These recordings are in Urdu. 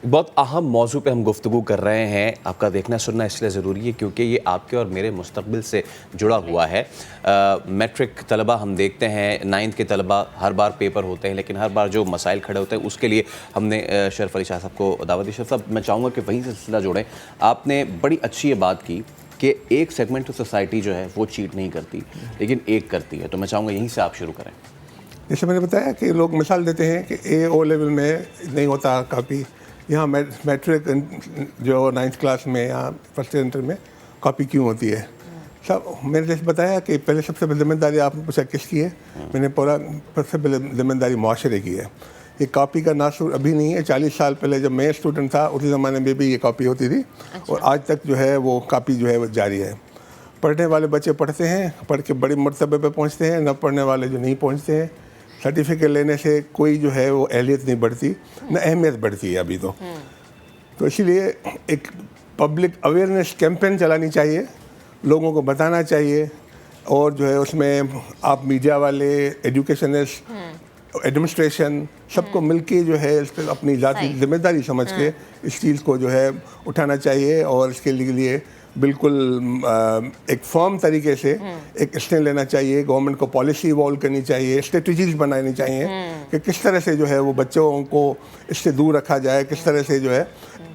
بہت اہم موضوع پہ ہم گفتگو کر رہے ہیں. آپ کا دیکھنا سننا اس لیے ضروری ہے کیونکہ یہ آپ کے اور میرے مستقبل سے جڑا ہوا ہے. میٹرک طلبہ ہم دیکھتے ہیں، 9th کے طلبہ ہر بار پیپر ہوتے ہیں، لیکن ہر بار جو مسائل کھڑے ہوتے ہیں اس کے لیے ہم نے شرف علی شاہ صاحب کو دعوت دی. شرف صاحب، میں چاہوں گا کہ وہیں سے سلسلہ جوڑیں. آپ نے بڑی اچھی یہ بات کی کہ ایک سیگمنٹ آف سوسائٹی جو ہے وہ چیٹ نہیں کرتی لیکن ایک کرتی ہے. تو میں چاہوں گا یہیں سے آپ شروع کریں. جیسے میں نے بتایا کہ لوگ مثال دیتے ہیں کہ اے او لیول میں نہیں ہوتا کاپی، یہاں میٹرک جو 9th کلاس میں یا فرسٹ انٹر میں کاپی کیوں ہوتی ہے. میں نے جیسے بتایا کہ پہلے سب سے پہلے ذمہ داری آپ نے پوچھا کس کی ہے، میں نے سب سے پہلے ذمہ داری معاشرے کی ہے. یہ کاپی کا ناصور ابھی نہیں ہے. 40 سال پہلے جب میں اسٹوڈنٹ تھا اسی زمانے میں بھی یہ کاپی ہوتی تھی، اور آج تک جو ہے وہ کاپی جو ہے وہ جاری ہے. پڑھنے والے بچے پڑھتے ہیں، پڑھ کے بڑی مرتبے پہ پہنچتے ہیں، نہ پڑھنے والے جو نہیں پہنچتے ہیں. سرٹیفکیٹ لینے سے کوئی جو ہے وہ اہلیت نہیں بڑھتی، نہ اہمیت بڑھتی ہے ابھی تو اسی لیے ایک پبلک اویئرنیس کیمپین چلانی چاہیے، لوگوں کو بتانا چاہیے. اور جو ہے اس میں آپ میڈیا والے، ایجوکیشنسٹ، ایڈمنسٹریشن سب کو مل کے جو ہے اس پہ اپنی ذاتی ذمہ داری سمجھ کے اس چیز کو جو ہے اٹھانا چاہیے، اور اس کے لیے بالکل ایک فرم طریقے سے ایک اسٹینڈ لینا چاہیے. گورنمنٹ کو پالیسی ایوالو کرنی چاہیے، اسٹریٹجیز بنانی چاہیے کہ کس طرح سے جو ہے وہ بچوں کو اس سے دور رکھا جائے، کس طرح سے جو ہے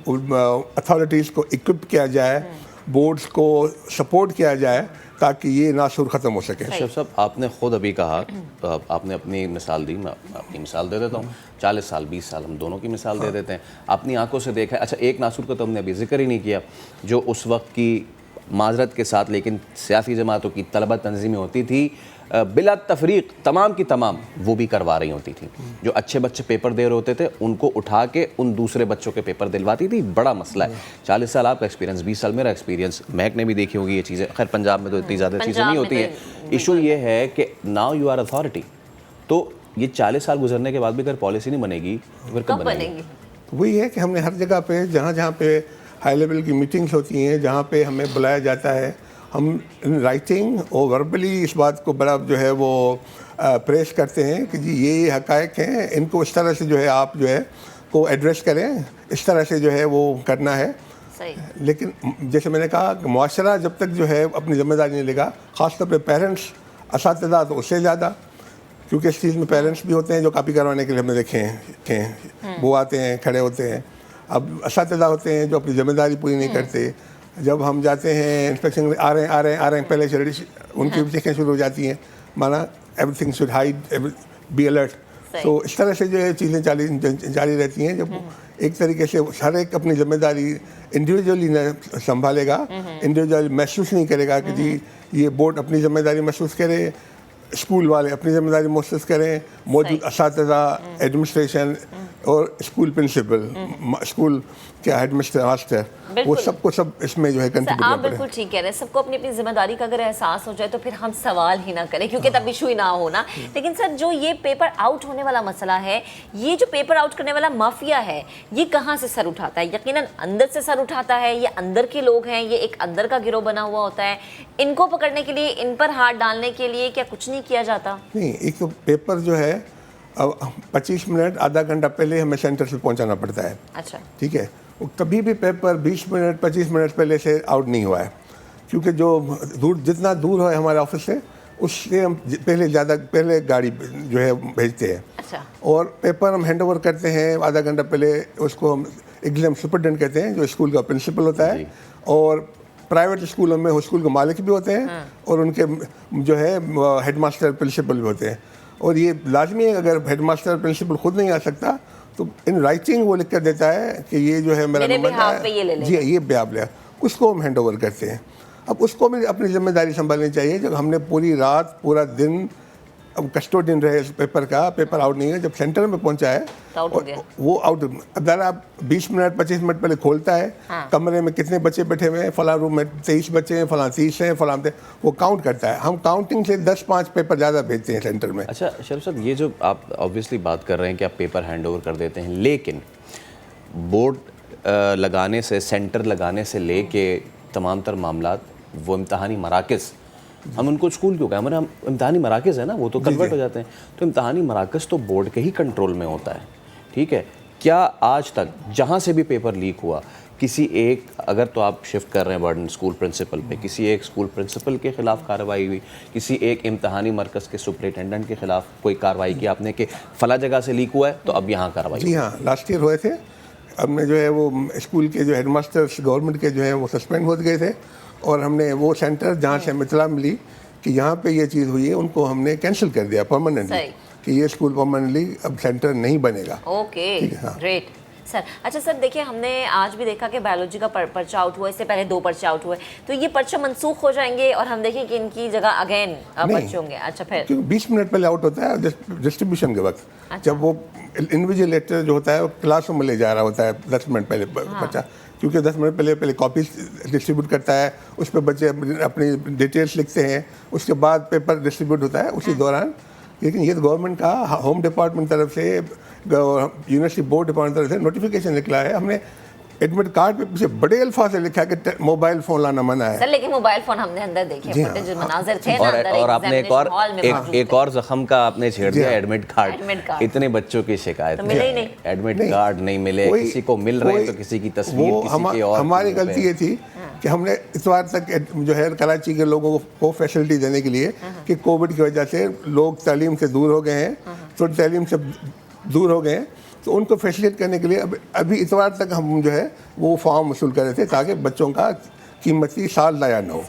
اتھارٹیز کو اکوپ کیا جائے، بورڈز کو سپورٹ کیا جائے تاکہ یہ ناصور ختم ہو سکے. شرف صاحب، آپ نے خود ابھی کہا، آپ نے اپنی مثال دی، میں اپنی مثال دے دیتا ہوں. 40 سال 20 سال ہم دونوں کی مثال دے دیتے ہیں. اپنی آنکھوں سے دیکھا ہے. اچھا، ایک ناصور کا تو ہم نے ابھی ذکر ہی نہیں کیا، جو اس وقت کی معذرت کے ساتھ لیکن سیاسی جماعتوں کی طلبہ تنظیمیں ہوتی تھی، بلا تفریق تمام کی تمام وہ بھی کروا رہی ہوتی تھیں. جو اچھے بچے پیپر دے رہے ہوتے تھے ان کو اٹھا کے ان دوسرے بچوں کے پیپر دلواتی تھی. بڑا مسئلہ ہے. 40 سال آپ کا ایکسپیرینس، 20 سال میرا ایکسپیرینس. مہک نے بھی دیکھی ہوگی یہ چیزیں. خیر پنجاب میں تو اتنی زیادہ چیزیں نہیں ہوتی ہیں. ایشو یہ ہے کہ ناؤ یو آر اتھارٹی. تو یہ 40 سال گزرنے کے بعد بھی اگر پالیسی نہیں بنے گی تو پھر کب بنے گی؟ وہی ہے کہ ہم نے ہر جگہ پہ جہاں پہ ہائی لیول کی میٹنگس ہوتی ہیں، جہاں پہ ہمیں بلایا جاتا ہے، ہم رائٹنگ اور وربلی اس بات کو بڑا جو ہے وہ پریس کرتے ہیں کہ جی یہ حقائق ہیں، ان کو اس طرح سے جو ہے آپ جو ہے کو ایڈریس کریں، اس طرح سے جو ہے وہ کرنا ہے. لیکن جیسے میں نے کہا کہ معاشرہ جب تک جو ہے اپنی ذمہ داری نہیں لے گا، خاص طور پہ پیرنٹس، اساتذہ تو اس سے زیادہ، کیونکہ اس چیز میں پیرنٹس بھی ہوتے ہیں جو کاپی کروانے کے لیے ہم نے دیکھے ہیں. وہ آتے ہیں، کھڑے ہوتے ہیں. اب اساتذہ ہوتے ہیں جو اپنی ذمہ داری پوری نہیں کرتے. جب ہم جاتے ہیں انسپیکشن آ رہے ہیں پہلے سے ان کی چیخیں شروع ہو جاتی ہیں، مانا every thing should hide, be alert. تو اس طرح سے جو ہے چیزیں جاری رہتی ہیں. جب ایک طریقے سے ہر ایک اپنی ذمہ داری انڈیویجولی سنبھالے گا، انڈیویجولی محسوس نہیں کرے گا کہ جی یہ بورڈ اپنی ذمہ داری محسوس کرے، اسکول والے اپنی ذمہ داری محسوس کریں، موجود اساتذہ، ایڈمنسٹریشن اور اسکول پرنسپل، اسکول کیا ہیڈ ماسٹر، وہ سب کو سب اس میں جو ہے کنٹریبیوٹ کریں. آپ بالکل ٹھیک کہہ رہے ہیں. سب کو اپنی اپنی ذمہ داری کا اگر احساس ہو جائے تو پھر ہم سوال ہی نہ کریں، کیونکہ تب ایشو ہی نہ ہونا. لیکن سر، جو یہ پیپر آؤٹ ہونے والا مسئلہ ہے، یہ جو پیپر آؤٹ کرنے والا مافیا ہے، یہ کہاں سے سر اٹھاتا ہے؟ یقیناً اندر سے سر اٹھاتا ہے. یہ اندر کے لوگ ہیں، یہ ایک اندر کا گروہ بنا ہوا ہوتا ہے. ان کو پکڑنے کے لیے، ان پر ہاتھ ڈالنے کے لیے کیا کچھ نہیں کیا جاتا؟ نہیں، ایک تو پیپر جو ہے 25 منٹ آدھا گھنٹہ پہلے ہمیں سینٹر سے پہنچانا پڑتا ہے. اچھا، ٹھیک ہے. کبھی بھی پیپر 20 منٹ 25 منٹ پہلے سے آؤٹ نہیں ہوا ہے، کیونکہ جو جتنا دور ہے ہمارے آفس سے، اس سے ہم پہلے گاڑی جو ہے بھیجتے ہیں. اچھا. اور پیپر ہم ہینڈ اوور کرتے ہیں آدھا گھنٹہ پہلے. اس کو ہم ایگزام سپرڈنٹ کہتے ہیں، جو اسکول کا پرنسپل ہوتا ہے. اور پرائیویٹ اسکولوں میں اسکول کے مالک بھی ہوتے ہیں اور ان کے جو ہے ہیڈ ماسٹر پرنسپل بھی ہوتے ہیں. اور یہ لازمی ہے، اگر ہیڈ ماسٹر پرنسپل خود نہیں آ سکتا تو ان رائٹنگ وہ لکھ کر دیتا ہے کہ یہ جو ہے میرا نمبر ہے، جی یہ بیاب لیا، اس کو ہم ہینڈ اوور کرتے ہیں. اب اس کو بھی اپنی ذمہ داری سنبھالنی چاہیے. جب ہم نے پوری رات پورا دن اب کسٹوڈین رہے اس پیپر کا، پیپر آؤٹ نہیں ہے، جب سینٹر میں پہنچا ہے وہ آؤٹ. اب ذرا آپ 20 منٹ 25 منٹ پہلے کھولتا ہے، کمرے میں کتنے بچے بیٹھے ہوئے ہیں، فلاں روم میں 23 بچے ہیں، فلاں 30 ہیں، فلاں وہ کاؤنٹ کرتا ہے. ہم کاؤنٹنگ سے 10-5 پیپر زیادہ بھیجتے ہیں سینٹر میں. اچھا شریف صاحب، یہ جو آپ آبویسلی بات کر رہے ہیں کہ آپ پیپر ہینڈ اوور کر دیتے ہیں، لیکن بورڈ لگانے سے، سینٹر لگانے سے لے کے تمام تر معاملات، وہ امتحانی مراکز، ہم ان کو اسکول کیوں کہیں، ہمارے امتحانی مراکز ہے نا، وہ تو کنورٹ ہو جاتے ہیں. تو امتحانی مراکز تو بورڈ کے ہی کنٹرول میں ہوتا ہے. ٹھیک ہے. کیا آج تک جہاں سے بھی پیپر لیک ہوا کسی ایک, اگر تو آپ شفٹ کر رہے ہیں برڈن اسکول پرنسپل پہ, کسی ایک اسکول پرنسپل کے خلاف کارروائی ہوئی, کسی ایک امتحانی مرکز کے سپرنٹینڈنٹ کے خلاف کوئی کارروائی کی آپ نے کہ فلاں جگہ سے لیک ہوا ہے تو اب یہاں کارروائی؟ جی ہاں, لاسٹ ایئر ہوئے تھے. ہم نے جو ہے وہ اسکول کے جو ہیڈ ماسٹرس گورنمنٹ کے جو ہیں وہ سسپینڈ ہو گئے تھے, اور ہم نے وہ سینٹر جہاں سے ہمیں اطلاع ملی کہ یہاں پہ یہ چیز ہوئی ہے ان کو ہم نے کینسل کر دیا پرماننٹلی, کہ یہ اسکول پرماننٹلی اب سینٹر نہیں بنے گا. اوکے, گریٹ سر. اچھا سر, دیکھیے ہم نے آج بھی دیکھا کہ بایولوجی کا پرچہ آؤٹ ہوا, اس سے پہلے 2 پرچے آؤٹ ہوئے, تو یہ پرچہ منسوخ ہو جائیں گے اور ہم دیکھیں کہ ان کی جگہ اگین پرچے ہوں گے؟ اچھا, پھر 20 منٹ پہلے آؤٹ ہوتا ہے ڈسٹریبیوشن کے وقت, جب وہ انویجیلیٹر جو ہوتا ہے وہ کلاس روم میں لے جا رہا ہوتا ہے 10 منٹ پہلے بچہ, کیونکہ 10 منٹ پہلے کاپیز ڈسٹریبیوٹ کرتا ہے, اس پہ بچے اپنی ڈیٹیلس لکھتے ہیں, اس کے بعد پیپر ڈسٹریبیوٹ ہوتا ہے اسی دوران. لیکن یہ گورنمنٹ کا ہوم ڈپارٹمنٹ طرف سے, یونیورسٹی بورڈ ڈپارٹمنٹ طرف سے نوٹیفیکیشن نکلا ہے. ہم نے ایڈمٹ کارڈ پہ پیچھے بڑے الفاظ سے لکھا ہے کہ موبائل فون لانا منع ہے. سر لیکن موبائل فون ہم نے اندر دیکھے, فوٹیج مناظر تھے نا اندر, اور آپ نے ایک اور زخم کا آپ نے چھیڑ دیا, ایڈمٹ کارڈ. اتنے بچوں کی شکایت ہے ایڈمٹ کارڈ نہیں ملے, کسی کو مل رہے تو کسی کی تصویر کسی کے اور. ہماری غلطی یہ تھی کہ ہم نے اتوار تک جو ہے کراچی کے لوگوں کو فیسلٹی دینے کے لیے کہ کووڈ کی وجہ سے لوگ تعلیم سے دور ہو گئے ہیں, تو تعلیم سے دور ہو گئے ہیں, تو ان کو فیسلیٹ کرنے کے لیے ابھی اتوار تک ہم جو ہے وہ فارم وصول کر رہے تھے تاکہ بچوں کا قیمتی سال ضائع نہ ہو.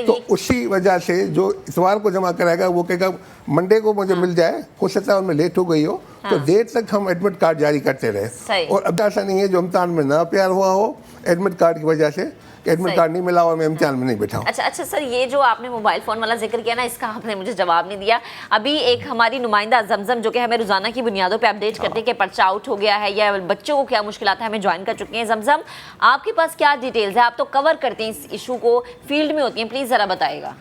تو اسی وجہ سے جو اتوار کو جمع کرائے گا وہ کہے گا منڈے کو مجھے مل جائے, ہو سکتا ہے ان میں لیٹ ہو گئی ہو, تو دیر تک ہم ایڈمٹ کارڈ جاری کرتے رہے. اور اب ایسا نہیں ہے جو امتحان میں نہ پیار ہوا ہو ایڈمٹ کارڈ کی وجہ سے, ایڈمٹ کارڈ نہیں ملا اور میں امتحان میں نہیں بیٹھا ہوں. اچھا سر, یہ جو آپ نے موبائل فون والا ذکر کیا نا, اس کا آپ نے مجھے جواب نہیں دیا. ابھی ایک ہماری نمائندہ زمزم جو کہ ہمیں روزانہ کی بنیادوں پہ اپڈیٹ کرتے ہیں کہ پرچہ آؤٹ ہو گیا ہے یا بچوں کو کیا مشکلات ہیں, ہمیں جوائن کر چکی ہیں. زمزم, آپ کے پاس کیا ڈیٹیلز ہیں؟ آپ تو کور کرتے ہیں اس ایشو کو, فیلڈ میں ہوتی ہیں, پلیز ذرا بتائے گا.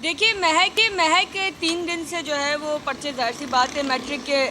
دیکھیے مہک 3 دن سے جو ہے وہ پرچے, ظاہر سی بات ہے میٹرک کے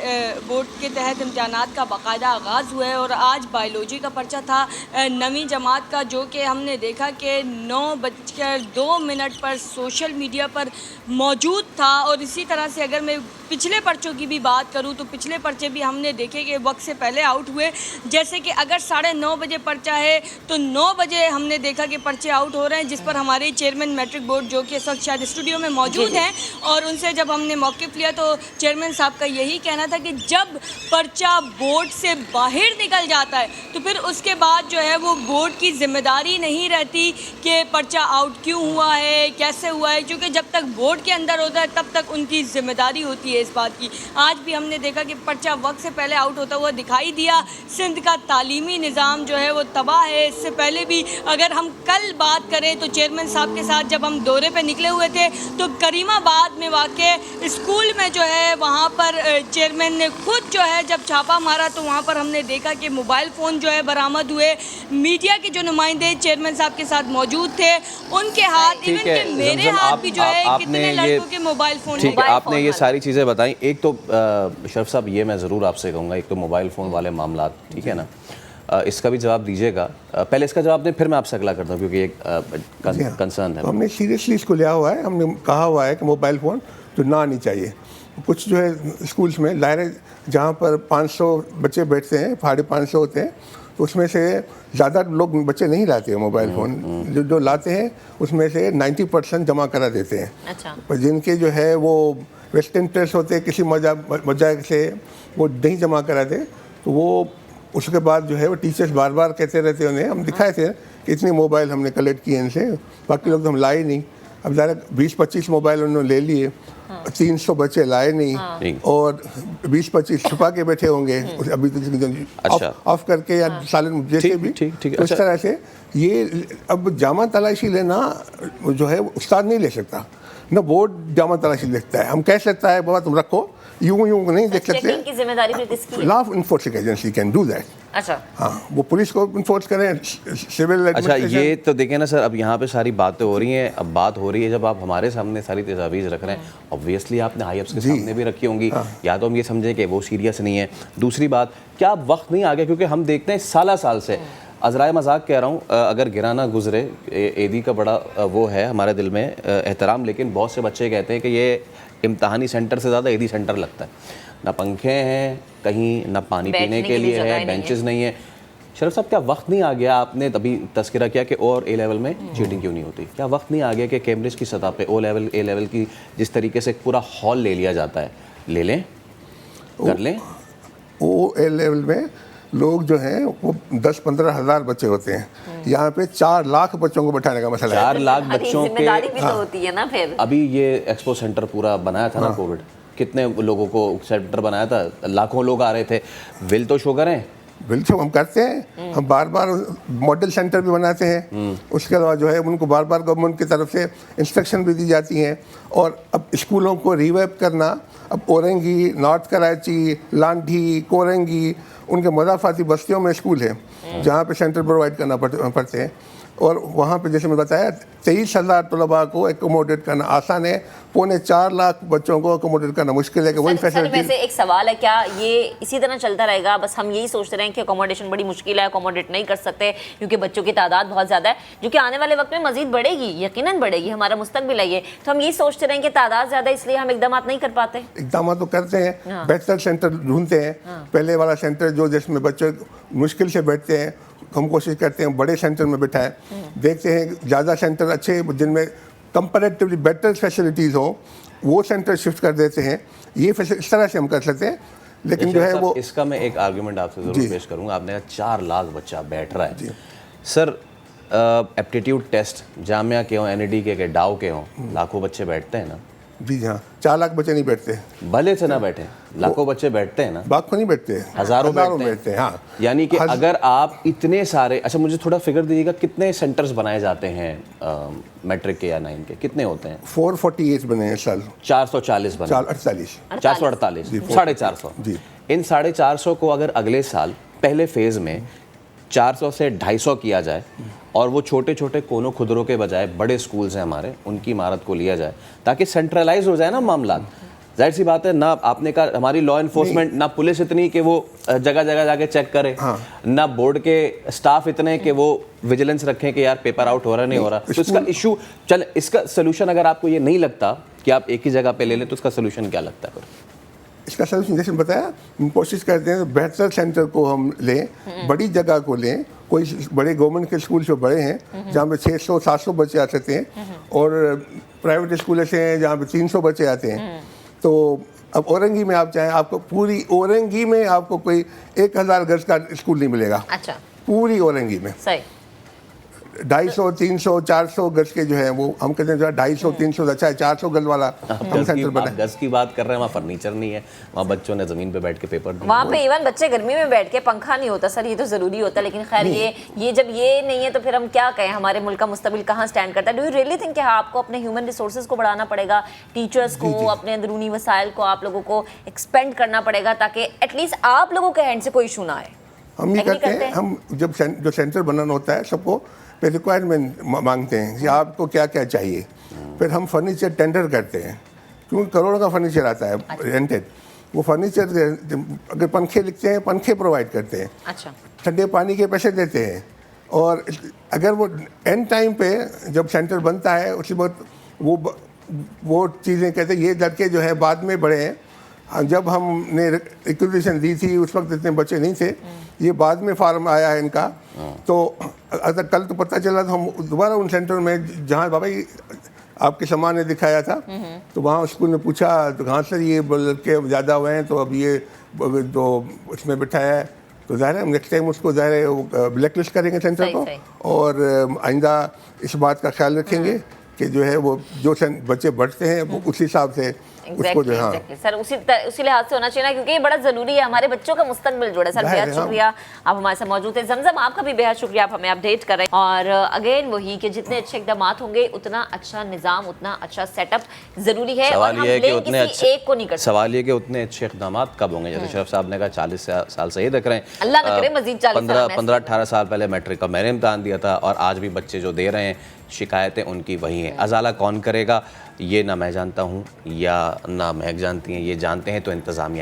بورڈ کے تحت امتحانات کا باقاعدہ آغاز ہوا ہے, اور آج بایولوجی کا پرچہ تھا 9ویں جماعت کا, جو کہ ہم نے دیکھا کہ 9:02 پر سوشل میڈیا پر موجود تھا. اور اسی طرح سے اگر میں پچھلے پرچوں کی بھی بات کروں تو پچھلے پرچے بھی ہم نے دیکھے کہ وقت سے پہلے آؤٹ ہوئے, جیسے کہ اگر 9:30 بجے پرچہ ہے تو 9 بجے ہم نے دیکھا کہ پرچے آؤٹ ہو رہے ہیں, جس پر ہمارے چیئرمین میٹرک بورڈ جو کہ اس وقت شاید اسٹوڈیو میں موجود ہیں, اور ان سے جب ہم نے موقف لیا تو چیئرمین صاحب کا یہی کہنا تھا کہ جب پرچہ بورڈ سے باہر نکل جاتا ہے تو پھر اس کے بعد جو ہے وہ بورڈ کی ذمہ داری نہیں رہتی کہ پرچہ آؤٹ کیوں ہوا ہے, کیسے ہوا ہے, کیونکہ جب تک بورڈ کے اندر ہوتا ہے تب تک ان کی ذمہ داری ہوتی ہے اس بات کی. آج بھی ہم نے دیکھا کہ پرچہ وقت سے پہلے آؤٹ ہوتا ہوا دکھائی دیا. سندھ کا تعلیمی نظام جو ہے وہ تباہ ہے. اس سے پہلے بھی اگر ہم کل بات کریں تو چیئرمین صاحب کے ساتھ جب ہم دورے پہ نکلے ہوئے تھے تو کریم آباد میں واقع اسکول میں جو ہے وہاں پر چیئرمین نے خود جو ہے جب چھاپا مارا تو وہاں پر ہم نے دیکھا کہ موبائل فون جو ہے برآمد ہوئے. میڈیا کے جو نمائندے چیئرمین صاحب کے ساتھ موجود تھے ان کے ہاتھ, ایون کہ میرے ہاتھ بھی جو ہے کتنے لڑکوں کے موبائل فون. ٹھیک ہے, آپ نے یہ ساری چیزیں بتائیں. ایک تو شرف صاحب یہ میں ضرور آپ سے کہوں گا, ایک تو موبائل فون والے معاملات, ٹھیک ہے نا, اس کا بھی جواب دیجیے گا. پہلے اس کا جواب دیں پھر میں آپ سے اگلا کرتا ہوں کیونکہ ایک کنسرن ہے. ہم نے سیریسلی اس کو لیا ہوا ہے, ہم نے کہا ہوا ہے کہ موبائل فون تو نہ آنی چاہیے. کچھ جو ہے اسکولس میں ظاہر جہاں پر 500 بچے بیٹھتے ہیں, 550 ہوتے ہیں, تو اس میں سے زیادہ لوگ بچے نہیں لاتے ہیں موبائل فون. جو لاتے ہیں اس میں سے 90% جمع کرا دیتے ہیں. اچھا, جن کے جو ہے وہ ویسٹ انٹرسٹ ہوتے ہیں کسی وجہ سے وہ نہیں جمع کراتے, تو وہ اس کے بعد جو ہے وہ ٹیچرس بار بار کہتے رہتے انہیں. ہم دکھائے تھے کہ اتنے موبائل ہم نے کلیکٹ کیے ان سے, باقی لوگ تو ہم لائے نہیں. اب ذرا 20-25 موبائل انہوں نے لے لیے, 300 بچے لائے نہیں, اور 20-25 چھپا کے بیٹھے ہوں گے ابھی آف کر کے یا سالن جیسے بھی. اس طرح سے یہ اب جامع تلاشی لینا جو ہے استاد نہیں لے سکتا, نہ بورڈ جامع تلاشی دیکھتا ہے. ہم کہہ سکتا ہے بابا تم رکھو, یوں نہیں دیکھ سکتے. Law enforcing agency can do that. اچھا, ہاں, وہ پولیس کو انفورس کریں, سول. اچھا, یہ تو دیکھیں نا سر, اب یہاں پہ ساری باتیں ہو رہی ہیں. اب بات ہو رہی ہے جب آپ ہمارے سامنے ساری تجاویز رکھ رہے ہیں, آبویسلی آپ نے ہائی اپس کے سامنے بھی رکھی ہوں گی, یا تو ہم یہ سمجھیں کہ وہ سیریس نہیں ہے. دوسری بات, کیا وقت نہیں آ گیا, کیونکہ ہم دیکھتے ہیں سال سے, عذرائے مذاق کہہ رہا ہوں, اگر گرانا گزرے, عیدی کا بڑا وہ ہے ہمارے دل میں احترام, لیکن بہت سے بچے کہتے ہیں کہ یہ امتحانی سینٹر سے زیادہ عیدی سینٹر لگتا ہے. نہ پنکھے ہیں کہیں، نہ پانی پینے کے لیے ہے، بینچز نہیں ہے. شرف صاحب کیا وقت نہیں آ گیا، آپ نے تبھی تذکرہ کیا کہ او اور اے لیول میں چیٹنگ کیوں نہیں ہوتی، کیا وقت نہیں آ گیا کہ کیمبرج کی سطح پہ او لیول اے لیول کی جس طریقے سے ایک پورا ہال لے لیا جاتا ہے، لے لیں، کر لیں؟ او اے لیول میں لوگ جو ہیں وہ 10-15 ہزار بچے ہوتے ہیں، یہاں پہ 4 لاکھ بچوں کو بٹھانے کا مسئلہ ہے. 4 لاکھ بچوں کے بھی تو ہوتی ہے نا. پھر ابھی یہ ایکسپو سینٹر پورا بنایا تھا نا کووڈ، کتنے لوگوں کو سینٹر بنایا تھا، لاکھوں لوگ آ رہے تھے. ول تو شو کریں. بالکل ہم کرتے ہیں، ہم بار بار ماڈل سینٹر بھی بناتے ہیں. اس کے علاوہ جو ہے ان کو بار بار گورنمنٹ کی طرف سے انسٹرکشن بھی دی جاتی ہیں. اور اب اسکولوں کو ریویپ کرنا، اب اورنگی، نارتھ کراچی، لانڈھی، کورنگی، ان کے مضافاتی بستیوں میں اسکول ہیں جہاں پہ سینٹر پرووائڈ کرنا پڑتے ہیں. اور وہاں پہ جیسے میں بتایا 23,000 طلباء کو ایکوموڈیٹ کرنا آسان ہے، 4.25 لاکھ بچوں کو ایکوموڈیٹ کرنا مشکل ہے. کہ وہی فیسلٹی. ویسے ایک سوال ہے، کیا یہ اسی طرح چلتا رہے گا؟ بس ہم یہی سوچتے رہے ہیں کہ اکوموڈیشن بڑی مشکل ہے، اکوموڈیٹ نہیں کر سکتے کیونکہ بچوں کی تعداد بہت زیادہ ہے، جو کہ آنے والے وقت میں مزید بڑھے گی، یقیناً بڑھے گی، ہمارا مستقبل ہے یہ. تو ہم یہی سوچتے رہے ہیں کہ تعداد زیادہ ہے اس لیے ہم اقدامات نہیں کر پاتے. اقدامات تو کرتے ہیں، بہتر سینٹر ڈھونڈتے ہیں. پہلے والا سینٹر جو جس میں بچے مشکل سے بیٹھتے ہیں، ہم کوشش کرتے ہیں بڑے سینٹر میں بٹھائیں. دیکھتے ہیں زیادہ سینٹر اچھے جن میں کمپیریٹیولی بیٹر فیسلٹیز ہوں وہ سینٹر شفٹ کر دیتے ہیں. یہ اس طرح سے ہم کر سکتے ہیں. لیکن جو ہے وہ اس کا میں ایک آرگیومنٹ آپ سے ضرور پیش کروں گا. آپ نے کہا 4 لاکھ بچہ بیٹھ رہا ہے. سر ایپٹیٹیوڈ ٹیسٹ جامعہ کے ہوں، این ای ڈی کے ڈاؤ کے ہوں، لاکھوں بچے بیٹھتے ہیں نا. جی ہاں، 4 لاکھ بچے نہیں بیٹھتے. بھلے سے نہ بیٹھیں، لاکھوں بچے بیٹھتے ہیں نا. لاکھوں نہیں بیٹھتے، ہزاروں بیٹھتے ہیں. ہاں، یعنی کہ اگر آپ اتنے سارے، اچھا مجھے تھوڑا فگر دیجیے گا کتنے سینٹرز بنائے جاتے ہیں میٹرک کے یا 9 کے، کتنے ہوتے ہیں؟ 448 بنے ہیں سال. 440 بنے. 448 450. جی. ان 450 کو اگر اگلے سال پہلے فیز میں 400 سے 250 کیا جائے اور وہ چھوٹے چھوٹے کونوں خدروں کے بجائے بڑے سکولز ہیں ہمارے، ان کی عمارت کو لیا جائے تاکہ سینٹرلائز ہو جائے نا معاملات. ظاہر سی بات ہے، نہ آپ نے کہا ہماری لا انفورسمنٹ، نہ پولیس اتنی کہ وہ جگہ جگہ جا کے چیک کرے، نہ بورڈ کے سٹاف اتنے کہ وہ ویجیلنس رکھیں کہ یار پیپر آؤٹ ہو رہا نہیں ہو رہا. تو اس کا ایشو چل، اس کا سلوشن اگر آپ کو یہ نہیں لگتا کہ آپ ایک ہی جگہ پہ لے لیں تو اس کا سلوشن کیا لگتا ہے پھر؟ اس کا سلوشن جیسے بتایا، ہم کوشش کرتے ہیں بہتر سینٹر کو ہم لیں، بڑی جگہ کو لیں. کوئی بڑے گورنمنٹ کے اسکول جو بڑے ہیں جہاں پہ 600-700 بچے آ سکتے ہیں، اور پرائیویٹ اسکول ایسے ہیں جہاں پہ 300 بچے آتے ہیں. تو اب اورنگی میں آپ چاہیں، آپ کو پوری اورنگی میں آپ کو کوئی 1000 گز کا اسکول نہیں ملے گا. اچھا. پوری اورنگی میں صحیح 250, 300, 400 گز کے جو ہیں وہ ہم کہتے ہیں 250, 300 اچھا ہے 400 گز والا ہم سینٹر بنائیں. گز کی بات کر رہے ہیں، وہاں فرنیچر نہیں ہے، وہاں بچوں نے زمین پہ بیٹھ کے پیپر دیا. وہاں پہ ایون بچے گرمی میں بیٹھ کے، پنکھا نہیں ہوتا سر، یہ تو ضروری ہوتا ہے. لیکن خیر یہ جب یہ نہیں ہے تو پھر ہم کیا کہیں، ہمارے ملک کا مستقبل کہاں سٹینڈ کرتا ہے؟ ڈو یو ریئلی تھنک کہ آپ کو اپنے ہیومن ریسورسز کو بڑھانا پڑے گا، ٹیچرز کو، اپنے اندرونی وسائل کو آپ لوگوں کو ایکسپینڈ کرنا پڑے گا تاکہ ایٹ لیسٹ آپ لوگوں کے ہینڈ سے کوئی ایشو نہ آئے؟ ہم یہ کرتے ہیں، ہم جب جو سینٹر بنانا ہوتا ہے سب کو پہ ریکوائرمنٹ مانگتے ہیں کہ آپ کو کیا کیا چاہیے. پھر ہم فرنیچر ٹینڈر کرتے ہیں کیونکہ کروڑوں کا فرنیچر آتا ہے رینٹڈ. وہ فرنیچر اگر پنکھے لکھتے ہیں، پنکھے پرووائڈ کرتے ہیں. اچھا. ٹھنڈے پانی کے پیسے دیتے ہیں. اور اگر وہ اینڈ ٹائم پہ جب سینٹر بنتا ہے اس کے بعد وہ چیزیں کہتے ہیں. یہ لڑکے جو ہے بعد میں بڑے ہیں، جب ہم نے ایکوزیشن دی تھی اس وقت اتنے بچے نہیں تھے، یہ بعد میں فارم آیا ہے ان کا. تو اگر کل تو پتہ چلا تو ہم دوبارہ ان سینٹر میں جہاں بابا آپ کے سامان نے دکھایا تھا تو وہاں اسکول نے پوچھا تو کہاں سے یہ لڑکے زیادہ ہوئے ہیں تو اب یہ تو اس میں بٹھایا ہے. تو ظاہر ہے نیکسٹ ٹائم اس کو ظاہر ہے بلیک لسٹ کریں گے سینٹر کو، اور آئندہ اس بات کا خیال رکھیں گے کہ جو ہے وہ جو بچے بڑھتے ہیں وہ اس حساب سے اس کو جو ہے سر اسی لحاظ سے ہونا چاہیے نا، کیونکہ یہ بڑا ضروری ہے، ہمارے بچوں کا مستقبل جوڑا ہے. سر بہت شکریہ آپ ہمارے ساتھ موجود ہیں. زمزم آپ کا بھی بہت شکریہ، آپ ہمیں اپڈیٹ کر رہے ہیں. اور اگین وہی کہ جتنے اچھے اقدامات ہوں گے اتنا اچھا نظام، اتنا اچھا سیٹ اپ ضروری ہے. سوال یہ ہے کہ اتنے اچھے اقدامات کب ہوں گے؟ جیسے شرف صاحب نے کہا 40 سال سے یہ دیکھ رہے ہیں، اللہ نہ کرے مزید 15-18 سال پہلے میٹرک کا میں نے امتحان دیا تھا، اور آج بھی بچے جو دے رہے ہیں شکایتیں ان کی وہی ہیں. ازالہ کون کرے گا یہ نہ میں جانتا ہوں یا نہ مہک جانتی ہیں، یہ جانتے ہیں تو انتظامیہ.